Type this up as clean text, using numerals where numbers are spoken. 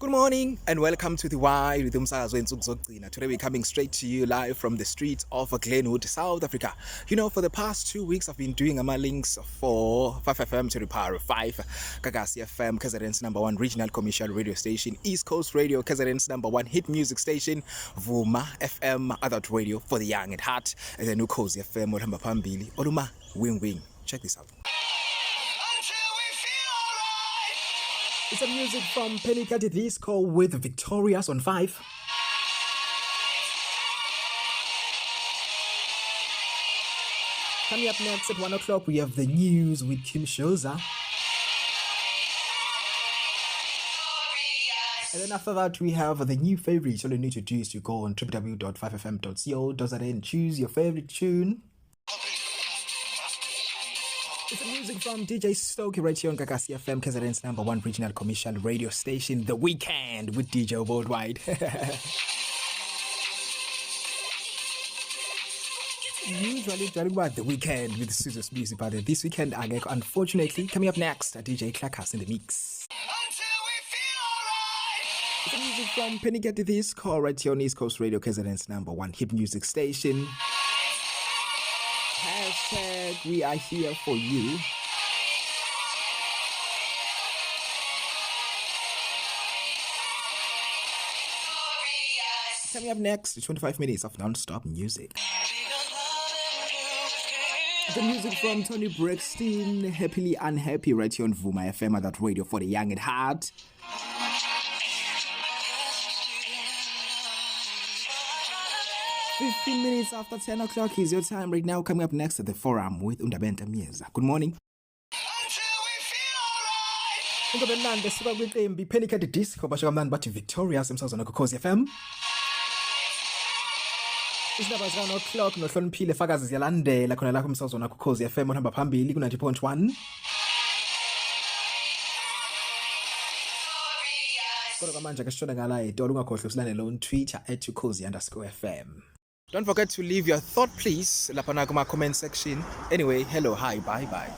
Good morning and welcome to the Y with Umsakazi and Zokugcina. Today we're coming straight to you live from the streets of Glenwood, South Africa. You know, for the past 2 weeks I've been doing my links for 5FM to the power of 5, Gagasi FM, KZN's #1 regional commercial radio station, East Coast Radio, KZN's #1 hit music station, Vuma FM, Adult Radio for the young at heart, and then Ukhozi FM, Olhamba Phambili, Oluma, Wing. Check this out. It's a music from Penny Disco with Victorious on 5. Coming up next at 1 o'clock, we have the news with Kim Shoza. And then after that, we have the new favorites. All you need to do is to go on www.5fm.co.za and choose your favorite tune. It's the music from DJ Stokey right here on Gagasi FM, KZN's #1 regional commercial radio station, The Weekend with DJ Worldwide. Usually talking about The Weekend with Suzu's music, but this weekend, unfortunately, coming up next, DJ Clackas in the mix. It's the music from Penny Disco right here on East Coast Radio, KZN's #1 hip music station. Hashtag we are here for you. Coming up next, 25 minutes of non-stop music. The music from Tony Braxton, Happily Unhappy, right here on Vuma FM, that radio for the young at heart. "15 minutes after 10 o'clock is your time right now. Coming up next at the forum with Undabenta Mieza. Good morning. Undabenta suka kwiqembu Penny Disco basho kamnandi bathi Victorious emsazweni Ukhozi FM. Izinaba zika 1 o'clock nohloniphile fakazi ziyalandela khona la kumsazweni Ukhozi FM ohamba phambili ku 90.1. Kodwa manje ke sishona ngala idolo ungakhohlwa usilandele on Twitter @ukhozi_FM. Don't forget to leave your thought, please, lapha na kuma comment section. Anyway, hello, hi, bye.